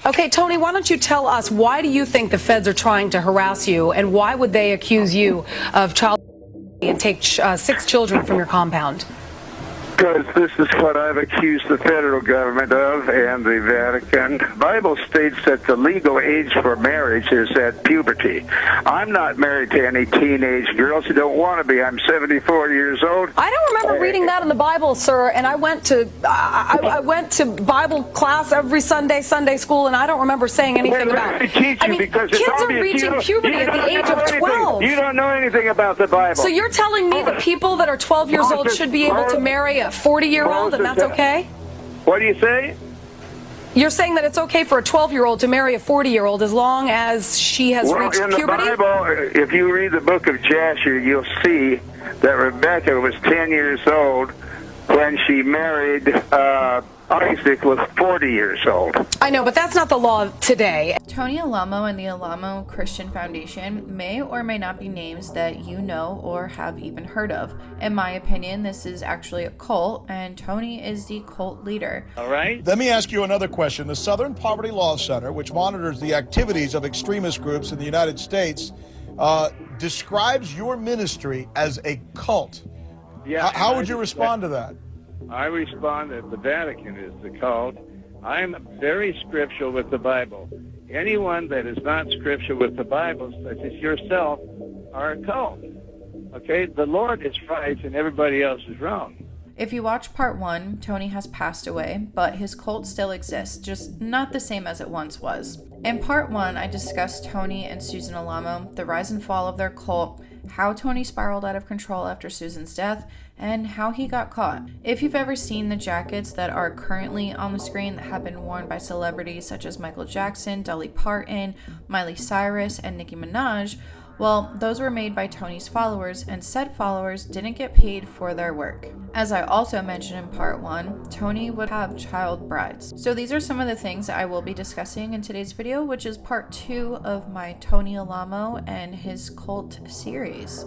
Okay, Tony, why don't you tell us, why do you think the feds are trying to harass you, and why would they accuse you of child and take 6 children from your compound? Because this is what I've accused the federal government of and the Vatican. The Bible states that the legal age for marriage is at puberty. I'm not married to any teenage girls who don't want to be. I'm 74 years old. I don't remember reading that in the Bible, sir, and I went to Bible class every Sunday school, and I don't remember saying anything about it. I mean, kids are reaching puberty at the age of 12. You don't know anything about the Bible. So you're telling me that people that are 12 years old should be able to marry a 40-year-old, and that's okay? What do you say? You're saying that it's okay for a 12-year-old to marry a 40-year-old as long as she has reached puberty? Well, in the Bible, if you read the book of Jasher, you'll see that Rebecca was 10 years old when she married Isaac was 40 years old. I know, but that's not the law today. Tony Alamo and the Alamo Christian Foundation may or may not be names that you know or have even heard of. In my opinion, this is actually a cult, and Tony is the cult leader. All right. Let me ask you another question. The Southern Poverty Law Center, which monitors the activities of extremist groups in the United States, describes your ministry as a cult. Yeah. How would you respond to that? I respond that the Vatican is the cult. I'm very scriptural with the Bible. Anyone that is not scriptural with the Bible, such as yourself, are a cult. Okay? The Lord is right and everybody else is wrong. If you watch part 1, Tony has passed away, but his cult still exists, just not the same as it once was. In part 1, I discussed Tony and Susan Alamo, the rise and fall of their cult, how Tony spiraled out of control after Susan's death, and how he got caught. If you've ever seen the jackets that are currently on the screen that have been worn by celebrities such as Michael Jackson, Dolly Parton, Miley Cyrus, and Nicki Minaj, well, those were made by Tony's followers, and said followers didn't get paid for their work. As I also mentioned in part 1, Tony would have child brides. So these are some of the things that I will be discussing in today's video, which is part 2 of my Tony Alamo and his cult series.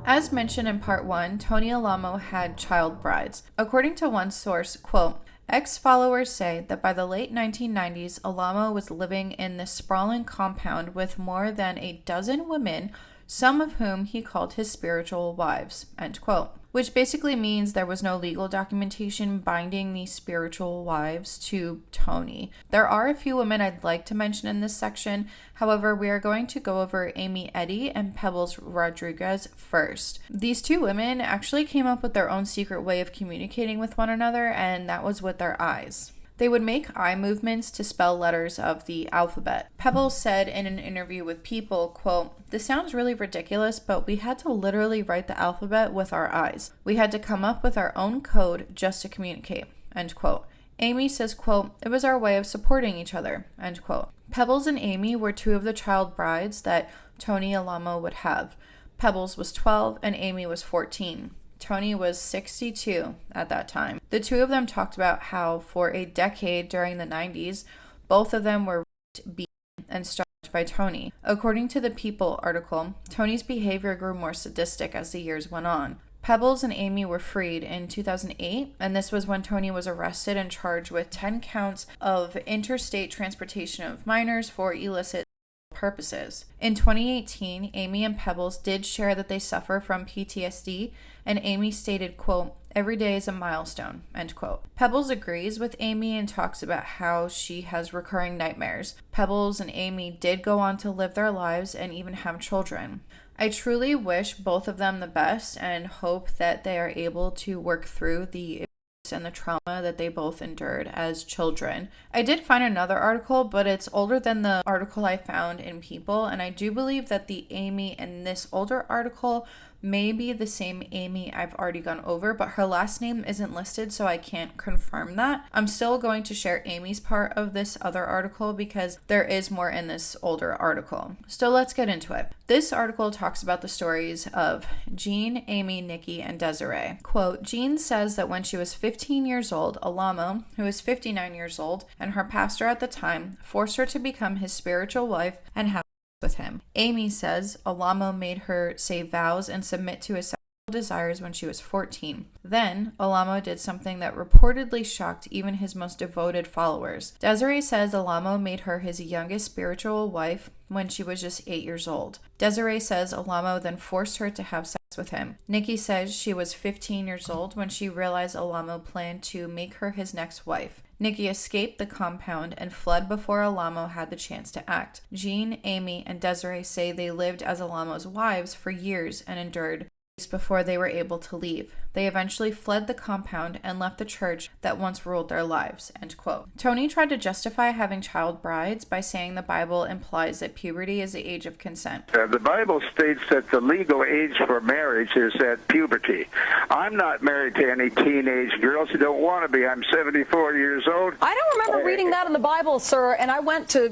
As mentioned in part 1, Tony Alamo had child brides. According to one source, quote, ex-followers say that by the late 1990s, Alamo was living in this sprawling compound with more than a dozen women, some of whom he called his spiritual wives, end quote. Which basically means there was no legal documentation binding these spiritual wives to Tony. There are a few women I'd like to mention in this section. However, we are going to go over Amy Eddy and Pebbles Rodriguez first. These two women actually came up with their own secret way of communicating with one another, and that was with their eyes. They would make eye movements to spell letters of the alphabet. Pebbles said in an interview with People, quote, this sounds really ridiculous, but we had to literally write the alphabet with our eyes. We had to come up with our own code just to communicate, end quote. Amy says, quote, it was our way of supporting each other, end quote. Pebbles and Amy were two of the child brides that Tony Alamo would have. Pebbles was 12 and Amy was 14. Tony was 62 at that time. The two of them talked about how for a decade during the 90s, both of them were beaten and starved by Tony. According to the People article, Tony's behavior grew more sadistic as the years went on. Pebbles and Amy were freed in 2008, and this was when Tony was arrested and charged with 10 counts of interstate transportation of minors for illicit purposes. In 2018, Amy and Pebbles did share that they suffer from PTSD, and Amy stated, quote, every day is a milestone, end quote. Pebbles agrees with Amy and talks about how she has recurring nightmares. Pebbles and Amy did go on to live their lives and even have children. I truly wish both of them the best and hope that they are able to work through the and the trauma that they both endured as children. I did find another article, but it's older than the article I found in People, and I do believe that the Amy in this older article may be the same Amy I've already gone over, but her last name isn't listed, so I can't confirm that. I'm still going to share Amy's part of this other article because there is more in this older article. So let's get into it. This article talks about the stories of Jean, Amy, Nikki, and Desiree. Quote, Jean says that when she was 15 years old, Alamo, who is 59 years old, and her pastor at the time, forced her to become his spiritual wife and have with him. Amy says Alamo made her say vows and submit to his sexual desires when she was 14. Then, Alamo did something that reportedly shocked even his most devoted followers. Desiree says Alamo made her his youngest spiritual wife when she was just 8 years old. Desiree says Alamo then forced her to have sex with him. Nikki says she was 15 years old when she realized Alamo planned to make her his next wife. Nikki escaped the compound and fled before Alamo had the chance to act. Jean, Amy, and Desiree say they lived as Alamo's wives for years and endured before they were able to leave. They eventually fled the compound and left the church that once ruled their lives, end quote. Tony tried to justify having child brides by saying the Bible implies that puberty is the age of consent. The Bible states that the legal age for marriage is at puberty. I'm not married to any teenage girls who don't want to be. I'm 74 years old. I don't remember reading that in the Bible, sir, and I went to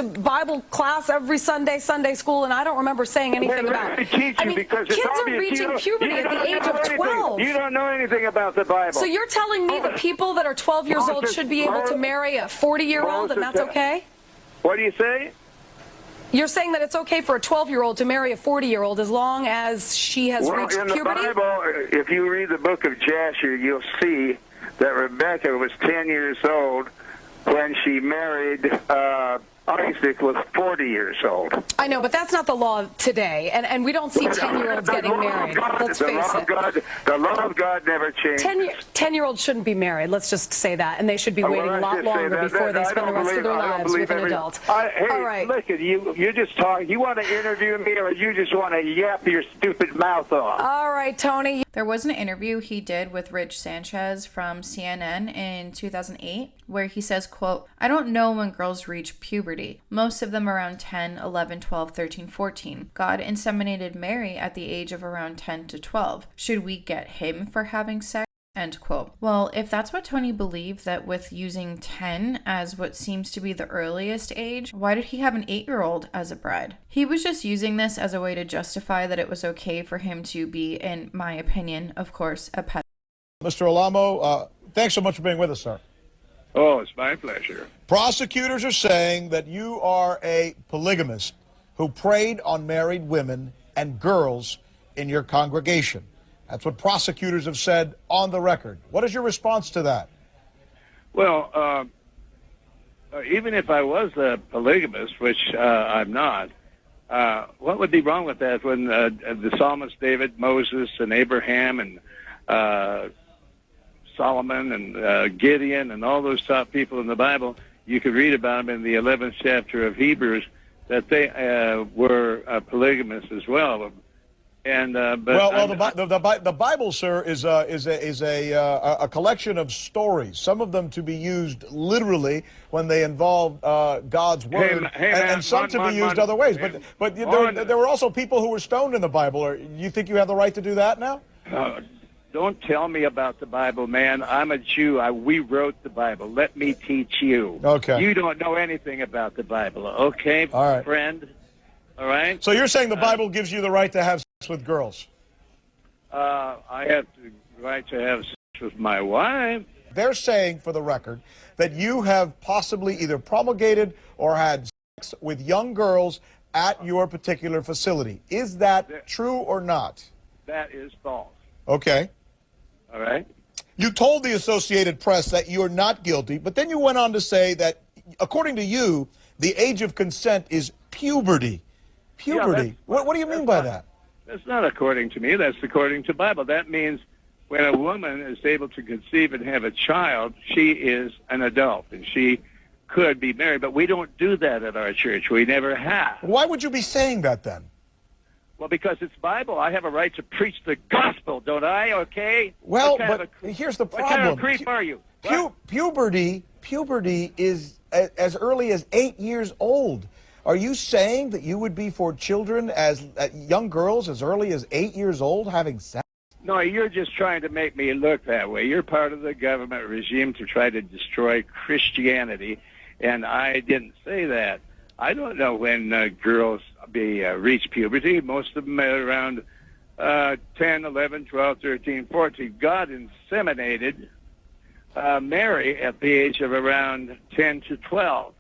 Bible class every Sunday school, and I don't remember saying anything about it. Because kids are reaching puberty at the age of 12. You don't know anything about the Bible. So you're telling me that people that are 12 years old should be able to marry a 40-year-old, and that's okay? What do you say? You're saying that it's okay for a 12-year-old to marry a 40-year-old as long as she has reached puberty? In the Bible, if you read the book of Jasher, you'll see that Rebecca was 10 years old when she married Isaac was 40 years old. I know, but that's not the law today, and we don't see 10-year-olds getting married. Let's face it. The law of God never changed. 10-year-olds shouldn't be married, let's just say that, and they should be waiting a lot longer before they spend the rest of their lives with an adult. Hey, all right. Listen, you just talk. You want to interview me, or you just want to yap your stupid mouth off? All right, Tony. There was an interview he did with Rich Sanchez from CNN in 2008 where he says, quote, I don't know when girls reach puberty. Most of them around 10, 11, 12, 13, 14. God inseminated Mary at the age of around 10 to 12. Should we get him for having sex? End quote. Well, if that's what Tony believed, that with using 10 as what seems to be the earliest age, why did he have an 8-year-old as a bride? He was just using this as a way to justify that it was okay for him to be, in my opinion, of course, a pedophile. Mr. Alamo, thanks so much for being with us, sir. Oh, it's my pleasure. Prosecutors are saying that you are a polygamist who preyed on married women and girls in your congregation. That's what prosecutors have said on the record. What is your response to that? Well, even if I was a polygamist, which I'm not, what would be wrong with that when the psalmist David, Moses, and Abraham, and Solomon, and Gideon, and all those top people in the Bible, you could read about them in the 11th chapter of Hebrews, that they were polygamists as well. And but the Bible, sir, is a collection of stories. Some of them to be used literally when they involve God's word, and some to be used other ways. But there were also people who were stoned in the Bible. You think you have the right to do that now? Don't tell me about the Bible, man. I'm a Jew. We wrote the Bible. Let me teach you. Okay. You don't know anything about the Bible, okay, all right, friend? All right? So you're saying the Bible gives you the right to have sex with girls? I have the right to have sex with my wife. They're saying, for the record, that you have possibly either promulgated or had sex with young girls at your particular facility. Is that true or not? That is false. Okay. All right. You told the Associated Press that you're not guilty, but then you went on to say that, according to you, the age of consent is puberty. Puberty. Yeah, what do you mean by that? That's not according to me. That's according to the Bible. That means when a woman is able to conceive and have a child, she is an adult, and she could be married. But we don't do that at our church. We never have. Why would you be saying that then? Well, because it's Bible. I have a right to preach the gospel, don't I? Okay? Well, but here's the problem. What kind of creep are you? Puberty is as early as 8 years old. Are you saying that you would be for children as young girls as early as 8 years old having sex? No, you're just trying to make me look that way. You're part of the government regime to try to destroy Christianity, and I didn't say that. I don't know when girls reach puberty. Most of them are around 10, 11, 12, 13, 14. God inseminated Mary at the age of around 10 to 12.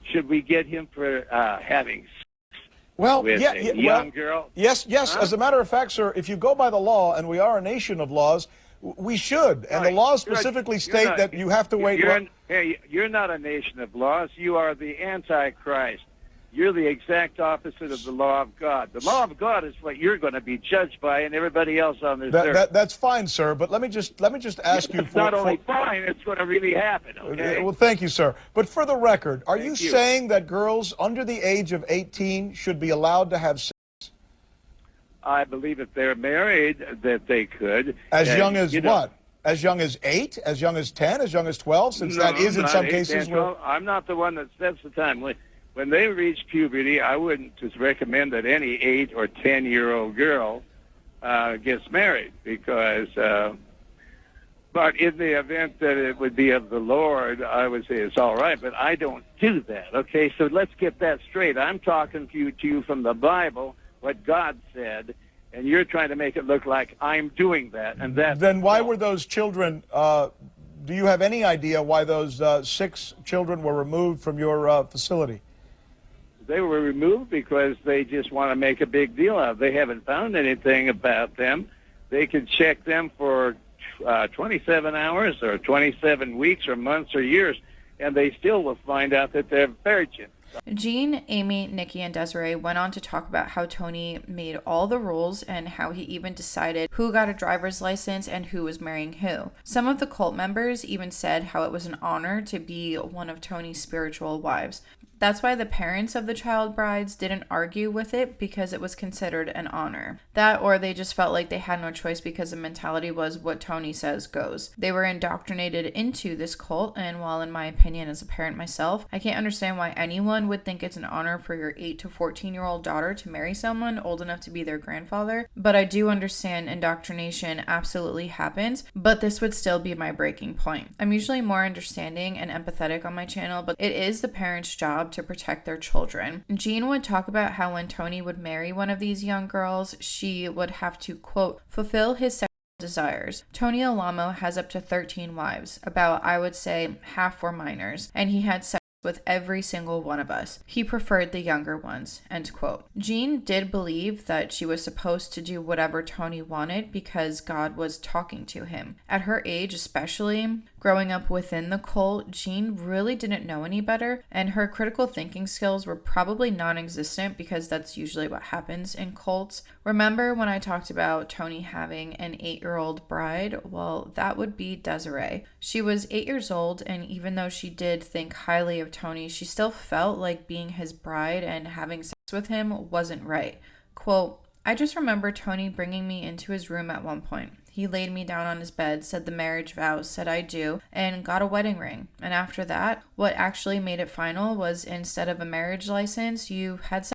Should we get him for having sex with a young girl? Yes. Huh? As a matter of fact, sir, if you go by the law, and we are a nation of laws, we should. And the laws specifically state that you have to wait. You're not a nation of laws. You are the Antichrist. You're the exact opposite of the law of God. The law of God is what you're going to be judged by, and everybody else on this earth. That's fine, sir. But let me just ask you. It's not only fine; it's going to really happen. Okay. Well, thank you, sir. But for the record, are you saying that girls under the age of 18 should be allowed to have sex? I believe if they're married, that they could. As young as what? As young as 8? As young as 10? As young as 12? Since that is in some cases. 10, I'm not the one that sets the time. When they reach puberty, I wouldn't just recommend that any 8 or 10-year-old girl gets married, because. But in the event that it would be of the Lord, I would say it's all right. But I don't do that. Okay, so let's get that straight. I'm talking to you from the Bible, what God said, and you're trying to make it look like I'm doing that. And that. Then why were those children? Do you have any idea why those 6 children were removed from your facility? They were removed because they just want to make a big deal out of it. They haven't found anything about them. They can check them for 27 hours or 27 weeks or months or years, and they still will find out that they're virgin. Jean, Amy, Nikki, and Desiree went on to talk about how Tony made all the rules and how he even decided who got a driver's license and who was marrying who. Some of the cult members even said how it was an honor to be one of Tony's spiritual wives. That's why the parents of the child brides didn't argue with it, because it was considered an honor. That, or they just felt like they had no choice because the mentality was what Tony says goes. They were indoctrinated into this cult, and while in my opinion as a parent myself, I can't understand why anyone would think it's an honor for your 8 to 14-year-old daughter to marry someone old enough to be their grandfather, but I do understand indoctrination absolutely happens, but this would still be my breaking point. I'm usually more understanding and empathetic on my channel, but it is the parents' job to protect their children. Jean would talk about how when Tony would marry one of these young girls, she would have to, quote, fulfill his sexual desires. Tony Alamo has up to 13 wives. About, I would say, half were minors, and he had sex with every single one of us. He preferred the younger ones, end quote. Jean did believe that she was supposed to do whatever Tony wanted because God was talking to him. At her age especially, growing up within the cult, Jean really didn't know any better, and her critical thinking skills were probably non-existent because that's usually what happens in cults. Remember when I talked about Tony having an 8-year-old bride? Well, that would be Desiree. She was 8 years old, and even though she did think highly of Tony, she still felt like being his bride and having sex with him wasn't right. Quote, I just remember Tony bringing me into his room at one point. He laid me down on his bed, said the marriage vows, said I do, and got a wedding ring. And after that, what actually made it final was instead of a marriage license, you had sex.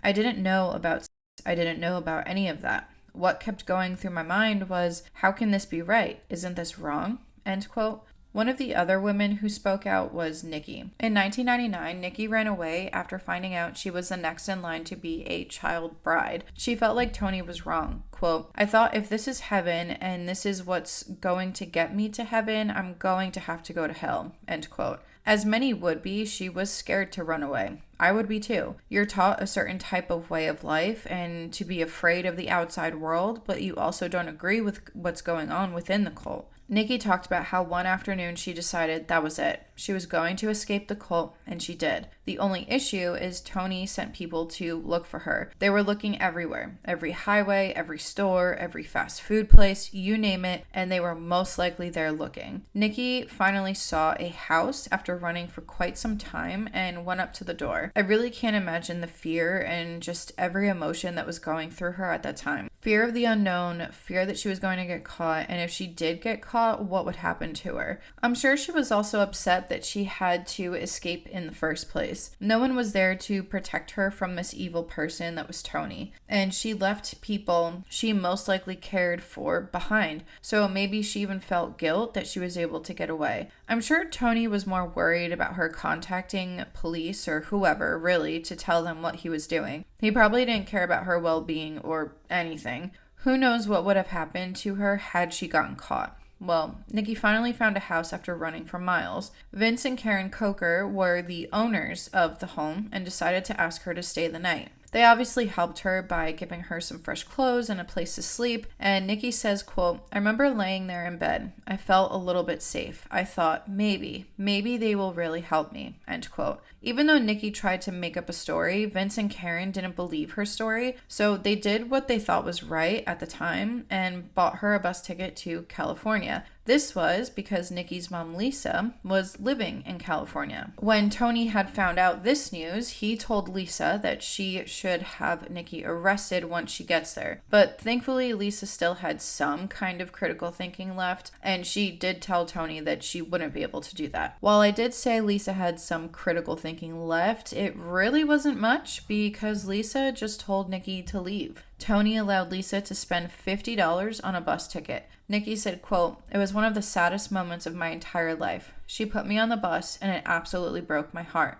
I didn't know about sex. I didn't know about any of that. What kept going through my mind was, how can this be right? Isn't this wrong? End quote. One of the other women who spoke out was Nikki. In 1999, Nikki ran away after finding out she was the next in line to be a child bride. She felt like Tony was wrong. Quote, I thought if this is heaven and this is what's going to get me to heaven, I'm going to have to go to hell. End quote. As many would be, she was scared to run away. I would be too. You're taught a certain type of way of life and to be afraid of the outside world, but you also don't agree with what's going on within the cult. Nikki talked about how one afternoon she decided that was it. She was going to escape the cult, and she did. The only issue is Tony sent people to look for her. They were looking everywhere. Every highway, every store, every fast food place, you name it, and they were most likely there looking. Nikki finally saw a house after running for quite some time and went up to the door. I really can't imagine the fear and just every emotion that was going through her at that time. Fear of the unknown, fear that she was going to get caught, and if she did get caught, what would happen to her? I'm sure she was also upset that she had to escape in the first place. No one was there to protect her from this evil person that was Tony, and she left people she most likely cared for behind, so maybe she even felt guilt that she was able to get away. I'm sure Tony was more worried about her contacting police or whoever, really, to tell them what he was doing. He probably didn't care about her well-being or anything. Who knows what would have happened to her had she gotten caught. Well, Nikki finally found a house after running for miles. Vince and Karen Coker were the owners of the home and decided to ask her to stay the night. They obviously helped her by giving her some fresh clothes and a place to sleep, and Nikki says, quote, "I remember laying there in bed. I felt a little bit safe. I thought, maybe they will really help me," end quote. Even though Nikki tried to make up a story, Vince and Karen didn't believe her story, so they did what they thought was right at the time and bought her a bus ticket to California. This was because Nikki's mom, Lisa, was living in California. When Tony had found out this news, he told Lisa that she should have Nikki arrested once she gets there. But thankfully, Lisa still had some kind of critical thinking left, and she did tell Tony that she wouldn't be able to do that. While I did say Lisa had some critical thinking left, it really wasn't much because Lisa just told Nikki to leave. Tony allowed Lisa to spend $50 on a bus ticket. Nikki said, quote, "It was one of the saddest moments of my entire life. She put me on the bus and it absolutely broke my heart,"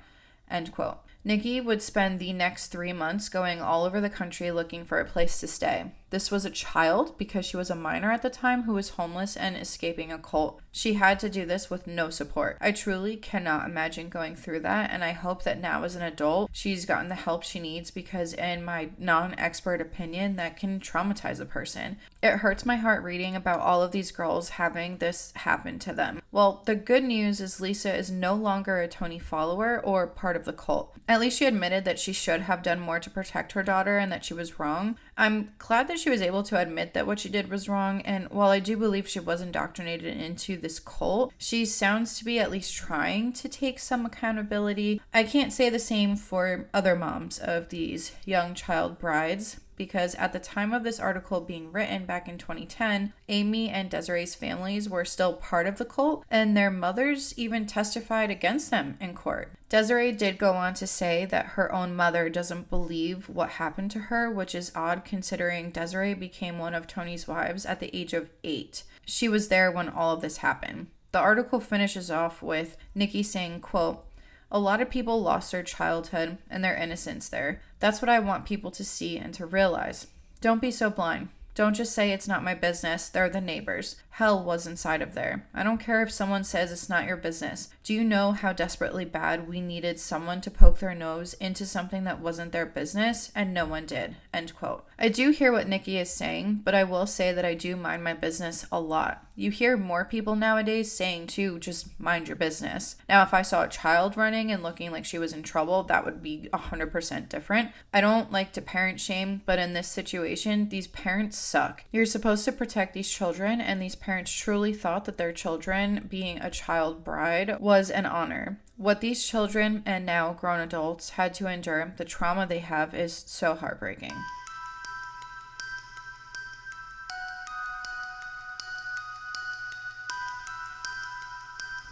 end quote. Nikki would spend the next 3 months going all over the country looking for a place to stay. This was a child because she was a minor at the time who was homeless and escaping a cult. She had to do this with no support. I truly cannot imagine going through that, and I hope that now as an adult, she's gotten the help she needs because in my non-expert opinion, that can traumatize a person. It hurts my heart reading about all of these girls having this happen to them. Well, the good news is Lisa is no longer a Tony follower or part of the cult. At least she admitted that she should have done more to protect her daughter and that she was wrong. I'm glad that she was able to admit that what she did was wrong, and while I do believe she was indoctrinated into this cult, she sounds to be at least trying to take some accountability. I can't say the same for other moms of these young child brides, because at the time of this article being written back in 2010, Amy and Desiree's families were still part of the cult, and their mothers even testified against them in court. Desiree did go on to say that her own mother doesn't believe what happened to her, which is odd considering Desiree became one of Tony's wives at the age of 8. She was there when all of this happened. The article finishes off with Nikki saying, quote, "A lot of people lost their childhood and their innocence there. That's what I want people to see and to realize. Don't be so blind. Don't just say it's not my business, they're the neighbors. Hell was inside of there. I don't care if someone says it's not your business. Do you know how desperately bad we needed someone to poke their nose into something that wasn't their business, and no one did," end quote. I do hear what Nikki is saying, but I will say that I do mind my business a lot. You hear more people nowadays saying to just mind your business. Now, if I saw a child running and looking like she was in trouble, that would be 100% different. I don't like to parent shame, but in this situation, these parents suck. You're supposed to protect these children, and these parents truly thought that their children being a child bride was an honor. What these children and now grown adults had to endure, the trauma they have, is so heartbreaking.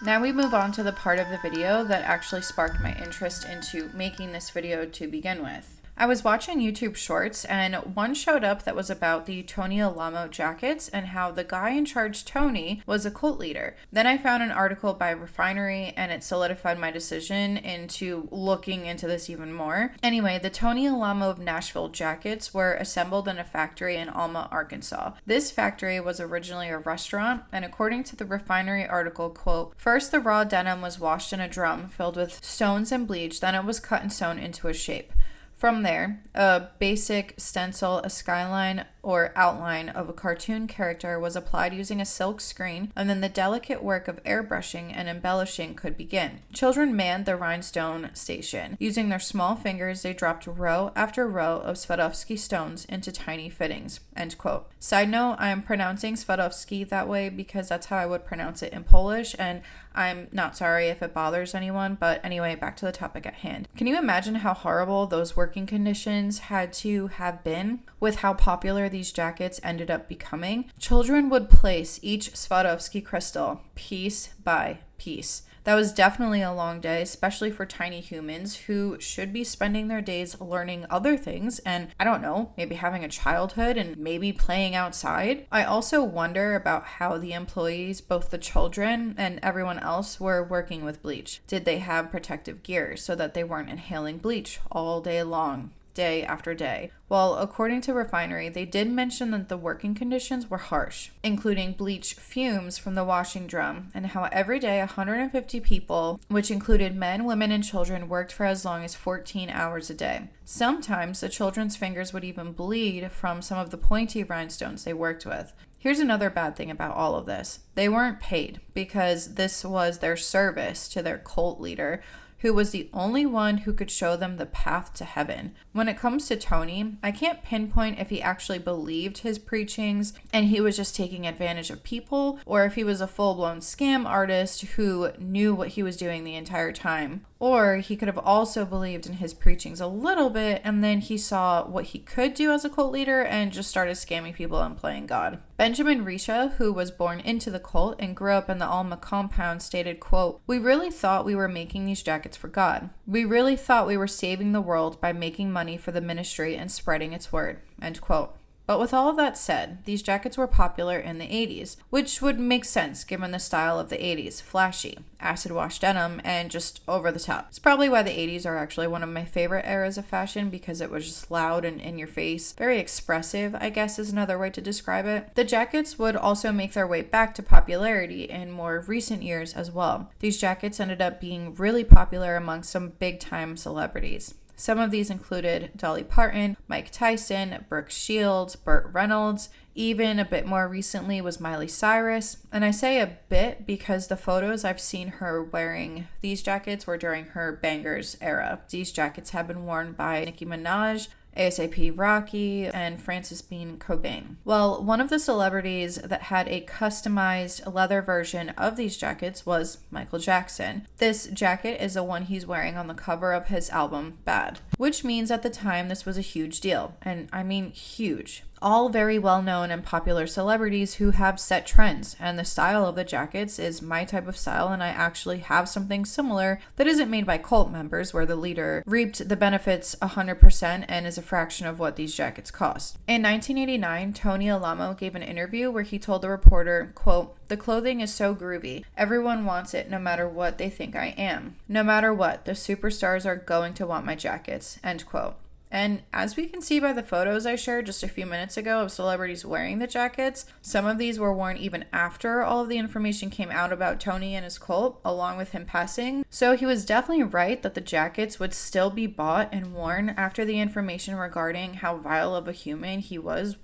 Now we move on to the part of the video that actually sparked my interest into making this video to begin with. I was watching YouTube shorts and one showed up that was about the Tony Alamo Jackets and how the guy in charge, Tony, was a cult leader. Then I found an article by Refinery and it solidified my decision into looking into this even more. Anyway, the Tony Alamo of Nashville Jackets were assembled in a factory in Alma, Arkansas. This factory was originally a restaurant, and according to the Refinery article, quote, "First the raw denim was washed in a drum filled with stones and bleach, then it was cut and sewn into a shape. From there, a basic stencil, a skyline, or outline of a cartoon character was applied using a silk screen, and then the delicate work of airbrushing and embellishing could begin. Children manned the rhinestone station. Using their small fingers, they dropped row after row of Swarovski stones into tiny fittings," end quote. Side note, I am pronouncing Swarovski that way because that's how I would pronounce it in Polish, and I'm not sorry if it bothers anyone, but anyway, back to the topic at hand. Can you imagine how horrible those working conditions had to have been with how popular these jackets ended up becoming, children would place each Swarovski crystal piece by piece. That was definitely a long day, especially for tiny humans who should be spending their days learning other things and, I don't know, maybe having a childhood and maybe playing outside. I also wonder about how the employees, both the children and everyone else, were working with bleach. Did they have protective gear so that they weren't inhaling bleach all day long? Day after day. Well, according to Refinery, they did mention that the working conditions were harsh, including bleach fumes from the washing drum, and how every day 150 people, which included men, women, and children, worked for as long as 14 hours a day. Sometimes the children's fingers would even bleed from some of the pointy rhinestones they worked with. Here's another bad thing about all of this. They weren't paid because this was their service to their cult leader, who was the only one who could show them the path to heaven. When it comes to Tony, I can't pinpoint if he actually believed his preachings and he was just taking advantage of people, or if he was a full-blown scam artist who knew what he was doing the entire time. Or he could have also believed in his preachings a little bit, and then he saw what he could do as a cult leader and just started scamming people and playing God. Benjamin Risha, who was born into the cult and grew up in the Alma compound, stated, quote, "We really thought we were making these jackets for God. We really thought we were saving the world by making money for the ministry and spreading its word," end quote. But with all of that said, these jackets were popular in the 80s, which would make sense given the style of the 80s, flashy, acid wash denim, and just over the top. It's probably why the 80s are actually one of my favorite eras of fashion, because it was just loud and in your face, very expressive, I guess is another way to describe it. The jackets would also make their way back to popularity in more recent years as well. These jackets ended up being really popular among some big-time celebrities. Some of these included Dolly Parton, Mike Tyson, Brooke Shields, Burt Reynolds. Even a bit more recently was Miley Cyrus. And I say a bit because the photos I've seen her wearing these jackets were during her Bangers era. These jackets have been worn by Nicki Minaj, ASAP Rocky, and Frances Bean Cobain. Well, one of the celebrities that had a customized leather version of these jackets was Michael Jackson. This jacket is the one he's wearing on the cover of his album, Bad, which means at the time this was a huge deal, and I mean huge. All very well-known and popular celebrities who have set trends, and the style of the jackets is my type of style, and I actually have something similar that isn't made by cult members, where the leader reaped the benefits 100% and is a fraction of what these jackets cost. In 1989, Tony Alamo gave an interview where he told the reporter, quote, "The clothing is so groovy. Everyone wants it no matter what they think I am. No matter what, the superstars are going to want my jackets," end quote. And as we can see by the photos I shared just a few minutes ago of celebrities wearing the jackets, some of these were worn even after all of the information came out about Tony and his cult, along with him passing. So he was definitely right that the jackets would still be bought and worn after the information regarding how vile of a human he was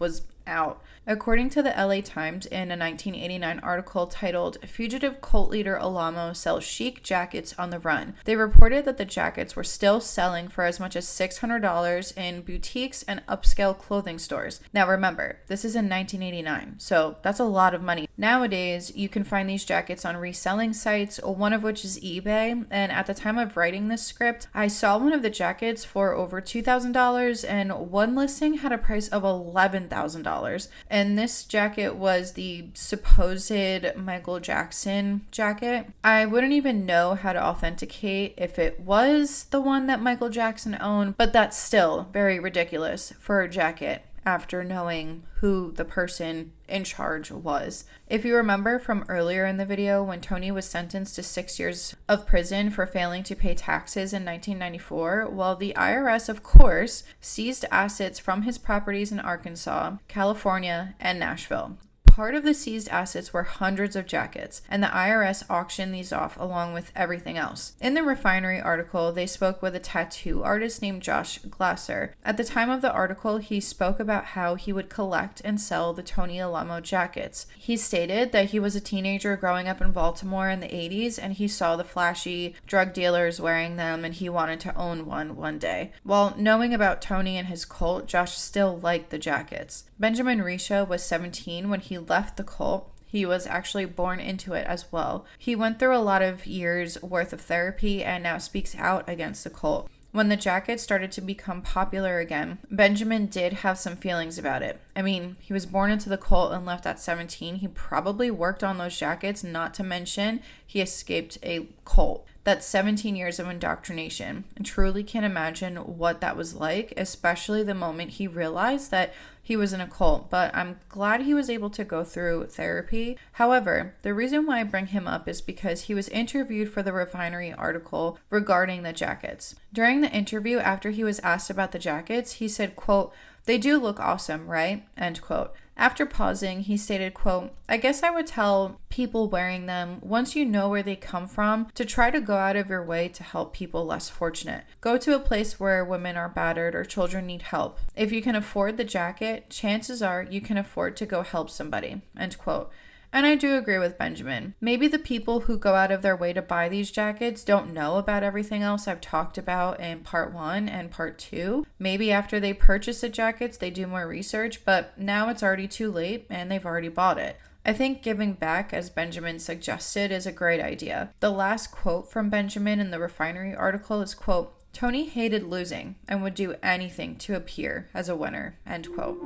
out. According to the LA Times, in a 1989 article titled "Fugitive Cult Leader Alamo Sells Chic Jackets on the Run," they reported that the jackets were still selling for as much as $600 in boutiques and upscale clothing stores. Now remember, this is in 1989, so that's a lot of money. Nowadays, you can find these jackets on reselling sites, one of which is eBay, and at the time of writing this script, I saw one of the jackets for over $2,000, and one listing had a price of $11,000. And this jacket was the supposed Michael Jackson jacket. I wouldn't even know how to authenticate if it was the one that Michael Jackson owned, but that's still very ridiculous for a jacket after knowing who the person in charge was. If you remember from earlier in the video when Tony was sentenced to 6 years of prison for failing to pay taxes in 1994, well, the IRS, of course, seized assets from his properties in Arkansas, California, and Nashville. Part of the seized assets were hundreds of jackets, and the IRS auctioned these off along with everything else. In the Refinery article, they spoke with a tattoo artist named Josh Glasser. At the time of the article, he spoke about how he would collect and sell the Tony Alamo jackets. He stated that he was a teenager growing up in Baltimore in the 80s, and he saw the flashy drug dealers wearing them, and he wanted to own one day. While knowing about Tony and his cult, Josh still liked the jackets. Benjamin Risha was 17 when he left the cult. He was actually born into it as well. He went through a lot of years worth of therapy and now speaks out against the cult. When the jacket started to become popular again, Benjamin did have some feelings about it. I mean, he was born into the cult and left at 17. He probably worked on those jackets, not to mention he escaped a cult. That's 17 years of indoctrination. I truly can't imagine what that was like, especially the moment he realized that he was in a cult, but I'm glad he was able to go through therapy. However, the reason why I bring him up is because he was interviewed for the Refinery article regarding the jackets. During the interview, after he was asked about the jackets, he said, quote, "They do look awesome, right?" End quote. After pausing, he stated, quote, "I guess I would tell people wearing them, once you know where they come from, to try to go out of your way to help people less fortunate. Go to a place where women are battered or children need help. If you can afford the jacket, chances are you can afford to go help somebody." End quote. And I do agree with Benjamin. Maybe the people who go out of their way to buy these jackets don't know about everything else I've talked about in part 1 and part 2. Maybe after they purchase the jackets, they do more research, but now it's already too late and they've already bought it. I think giving back, as Benjamin suggested, is a great idea. The last quote from Benjamin in the Refinery article is, quote, "Tony hated losing and would do anything to appear as a winner." End quote.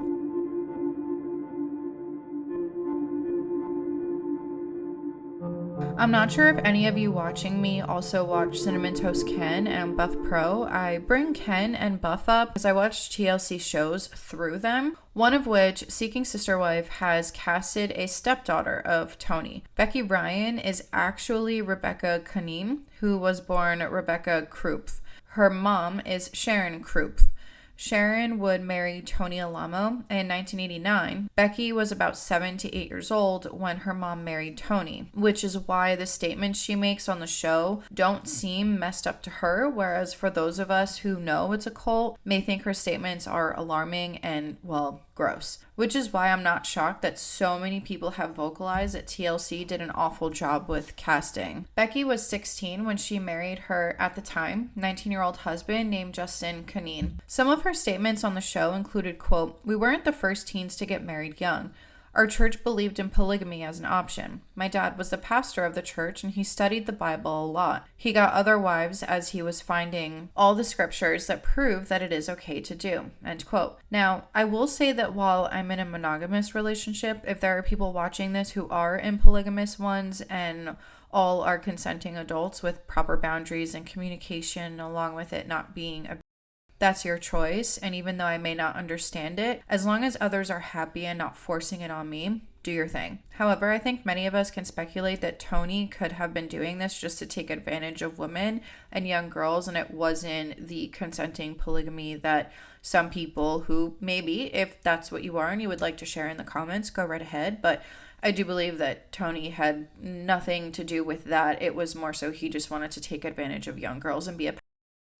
I'm not sure if any of you watching me also watch Cinnamon Toast Ken and Buff Pro. I bring Ken and Buff up because I watch TLC shows through them, one of which, Seeking Sister Wife, has casted a stepdaughter of Tony. Becky Ryan is actually Rebecca Kanim, who was born Rebecca Krupf. Her mom is Sharon Krupf. Sharon would marry Tony Alamo in 1989. Becky was about 7 to 8 years old when her mom married Tony, which is why the statements she makes on the show don't seem messed up to her, whereas for those of us who know it's a cult may think her statements are alarming and, well, gross. Which is why I'm not shocked that so many people have vocalized that TLC did an awful job with casting. Becky was 16 when she married her, at the time, 19-year-old husband named Justin Canine. Some of her statements on the show included, quote, "We weren't the first teens to get married young. Our church believed in polygamy as an option. My dad was the pastor of the church and he studied the Bible a lot. He got other wives as he was finding all the scriptures that prove that it is okay to do." End quote. Now, I will say that while I'm in a monogamous relationship, if there are people watching this who are in polygamous ones and all are consenting adults with proper boundaries and communication, along with it not being a that's your choice, and even though I may not understand it, as long as others are happy and not forcing it on me, do your thing. However, I think many of us can speculate that Tony could have been doing this just to take advantage of women and young girls, and it wasn't the consenting polygamy that some people who maybe, if that's what you are and you would like to share in the comments, go right ahead, but I do believe that Tony had nothing to do with that. It was more so he just wanted to take advantage of young girls and be a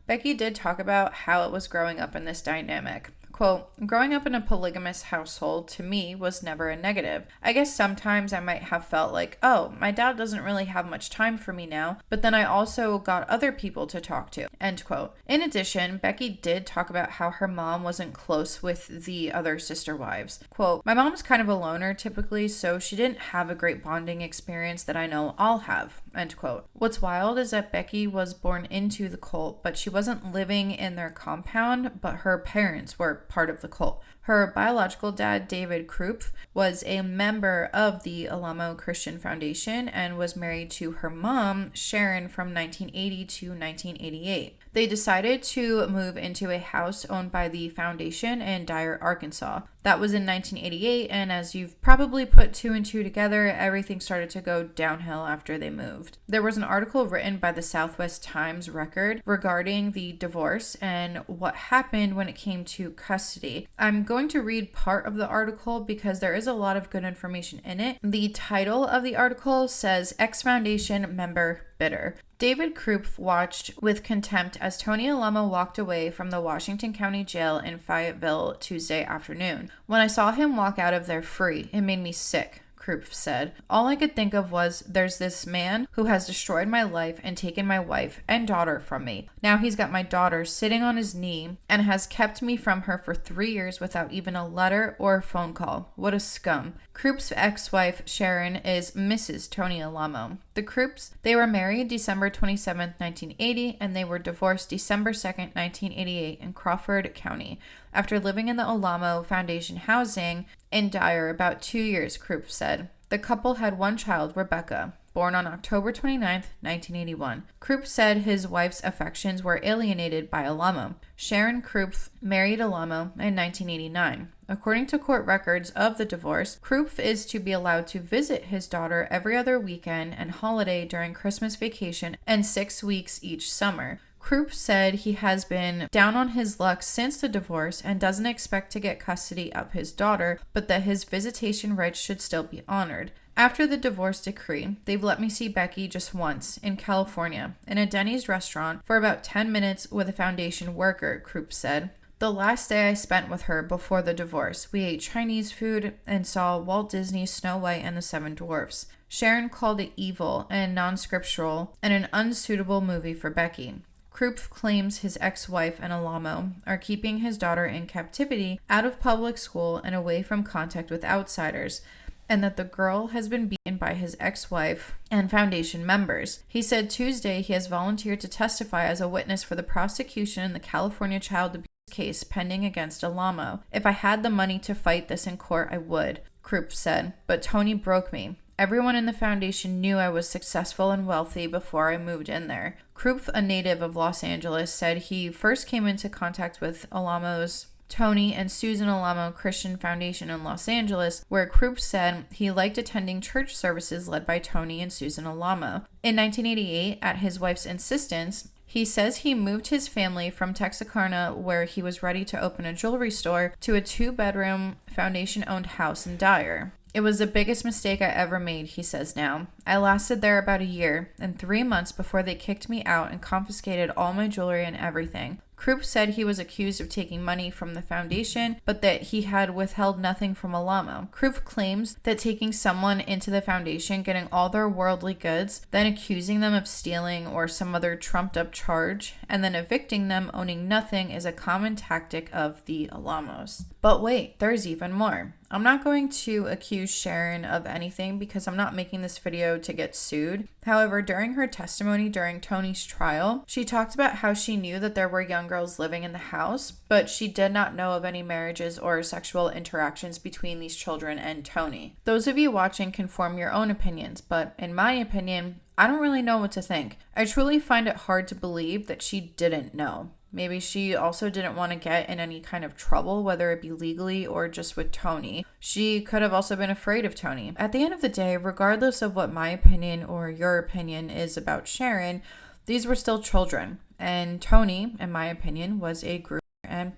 Becky did talk about how it was growing up in this dynamic. Quote, "Growing up in a polygamous household to me was never a negative. I guess sometimes I might have felt like, oh, my dad doesn't really have much time for me now, but then I also got other people to talk to." End quote. In addition, Becky did talk about how her mom wasn't close with the other sister wives. Quote, "My mom's kind of a loner typically, so she didn't have a great bonding experience that I know I'll have." End quote. What's wild is that Becky was born into the cult, but she wasn't living in their compound, but her parents were part of the cult. Her biological dad, David Krupf, was a member of the Alamo Christian Foundation and was married to her mom, Sharon, from 1980 to 1988. They decided to move into a house owned by the foundation in Dyer, Arkansas. That was in 1988, and as you've probably put two and two together, everything started to go downhill after they moved. There was an article written by the Southwest Times Record regarding the divorce and what happened when it came to custody. I'm going to read part of the article because there is a lot of good information in it. The title of the article says, "Ex-Foundation Member Bitter." David Krupf watched with contempt as Tony Alamo walked away from the Washington County Jail in Fayetteville Tuesday afternoon. "When I saw him walk out of there free, it made me sick," Krupp said. All I could think of was, there's this man who has destroyed my life and taken my wife and daughter from me. Now he's got my daughter sitting on his knee and has kept me from her for 3 years without even a letter or a phone call. What a scum. Krupp's ex-wife, Sharon, is Mrs. Tony Alamo. The Krupps, they were married December 27, 1980, and they were divorced December 2nd, 1988 in Crawford County, after living in the Alamo Foundation housing in Dyer about 2 years, Krupp said. The couple had one child, Rebecca, born on October 29, 1981. Krupp said his wife's affections were alienated by Alamo. Sharon Krupp married Alamo in 1989. According to court records of the divorce, Krupp is to be allowed to visit his daughter every other weekend and holiday during Christmas vacation and 6 weeks each summer. Krupp said he has been down on his luck since the divorce and doesn't expect to get custody of his daughter, but that his visitation rights should still be honored. After the divorce decree, they've let me see Becky just once in California in a Denny's restaurant for about 10 minutes with a foundation worker, Krupp said. The last day I spent with her before the divorce, we ate Chinese food and saw Walt Disney's Snow White and the Seven Dwarfs. Sharon called it evil and non-scriptural and an unsuitable movie for Becky. Krupp claims his ex-wife and Alamo are keeping his daughter in captivity, out of public school, and away from contact with outsiders, and that the girl has been beaten by his ex-wife and foundation members. He said Tuesday he has volunteered to testify as a witness for the prosecution in the California child abuse case pending against Alamo. If I had the money to fight this in court, I would, Krupp said, but Tony broke me. Everyone in the foundation knew I was successful and wealthy before I moved in there. Krupp, a native of Los Angeles, said he first came into contact with Alamo's Tony and Susan Alamo Christian Foundation in Los Angeles, where Krupp said he liked attending church services led by Tony and Susan Alamo. In 1988, at his wife's insistence, he says he moved his family from Texarkana, where he was ready to open a jewelry store, to a 2-bedroom foundation-owned house in Dyer. It was the biggest mistake I ever made, he says now. I lasted there about a year and 3 months before they kicked me out and confiscated all my jewelry and everything. Krupp said he was accused of taking money from the foundation, but that he had withheld nothing from Alamo. Krupp claims that taking someone into the foundation, getting all their worldly goods, then accusing them of stealing or some other trumped-up charge, and then evicting them owning nothing is a common tactic of the Alamos. But wait, there's even more. I'm not going to accuse Sharon of anything because I'm not making this video to get sued. However, during her testimony during Tony's trial, she talked about how she knew that there were young girls living in the house, but she did not know of any marriages or sexual interactions between these children and Tony. Those of you watching can form your own opinions, but in my opinion, I don't really know what to think. I truly find it hard to believe that she didn't know. Maybe she also didn't want to get in any kind of trouble, whether it be legally or just with Tony. She could have also been afraid of Tony. At the end of the day, regardless of what my opinion or your opinion is about Sharon, these were still children. And Tony, in my opinion, was a groomer and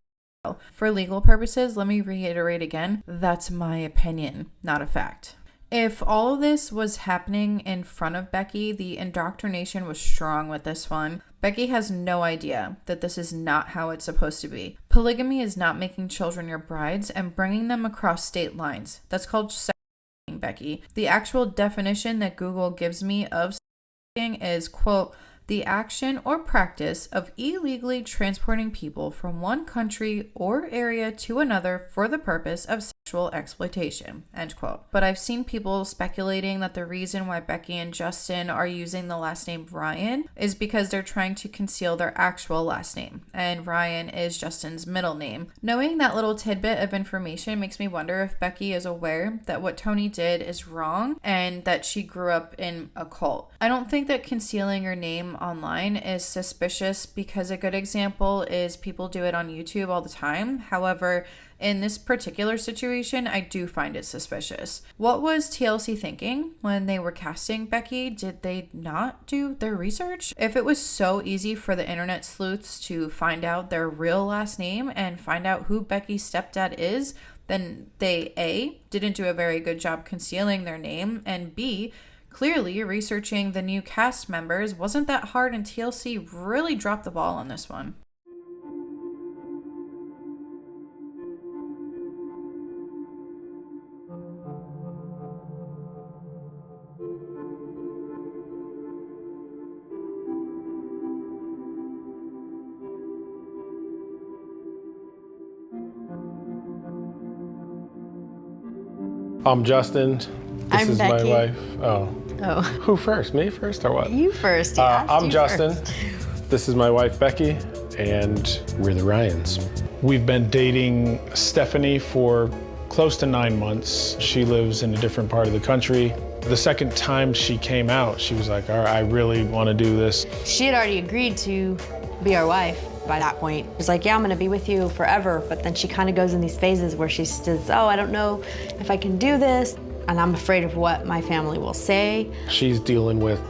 pedophile. For legal purposes, let me reiterate again, that's my opinion, not a fact. If all of this was happening in front of Becky, the indoctrination was strong with this one. Becky has no idea that this is not how it's supposed to be. Polygamy is not making children your brides and bringing them across state lines. That's called sex-trafficking, Becky. The actual definition that Google gives me of sex-trafficking is, quote, the action or practice of illegally transporting people from one country or area to another for the purpose of sexual exploitation, end quote. But I've seen people speculating that the reason why Becky and Justin are using the last name Ryan is because they're trying to conceal their actual last name, and Ryan is Justin's middle name. Knowing that little tidbit of information makes me wonder if Becky is aware that what Tony did is wrong and that she grew up in a cult. I don't think that concealing your name online is suspicious because a good example is people do it on YouTube all the time. However, in this particular situation, I do find it suspicious. What was TLC thinking when they were casting Becky? Did they not do their research? If it was so easy for the internet sleuths to find out their real last name and find out who Becky's stepdad is, then they A, didn't do a very good job concealing their name, and B, clearly researching the new cast members wasn't that hard, and TLC really dropped the ball on this one. I'm Justin. I'm Is Becky. my wife. Oh. Who first? Me first or what? You first. I'm Justin. This is my wife, Becky, and we're the Ryans. We've been dating Stephanie for close to 9 months. She lives in a different part of the country. The second time she came out, she was like, all right, I really want to do this. She had already agreed to be our wife by that point. She's like, yeah, I'm gonna be with you forever. But then she kind of goes in these phases where she says, oh, I don't know if I can do this. And I'm afraid of what my family will say. She's dealing with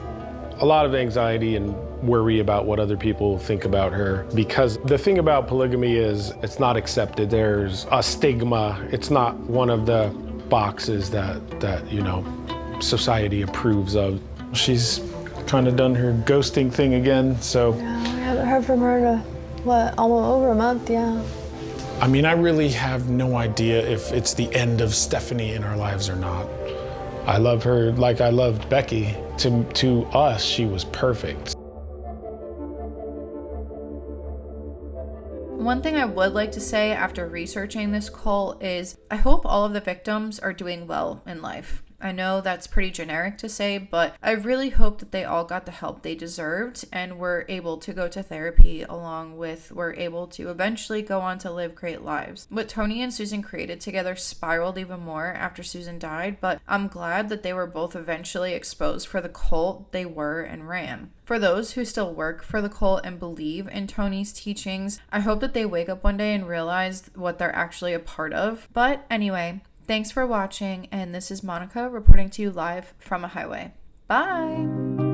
a lot of anxiety and worry about what other people think about her, because the thing about polygamy is it's not accepted. There's a stigma. It's not one of the boxes that you know, society approves of. She's kind of done her ghosting thing again, so. Yeah, we haven't heard from her to, what, almost over a month, yeah. I mean, I really have no idea if it's the end of Stephanie in our lives or not. I love her like I loved Becky. To us, she was perfect. One thing I would like to say after researching this cult is I hope all of the victims are doing well in life. I know that's pretty generic to say, but I really hope that they all got the help they deserved and were able to go to therapy, along with were able to eventually go on to live great lives. What Tony and Susan created together spiraled even more after Susan died, but I'm glad that they were both eventually exposed for the cult they were and ran. For those who still work for the cult and believe in Tony's teachings, I hope that they wake up one day and realize what they're actually a part of. But anyway, thanks for watching, and this is Monica reporting to you live from a highway. Bye!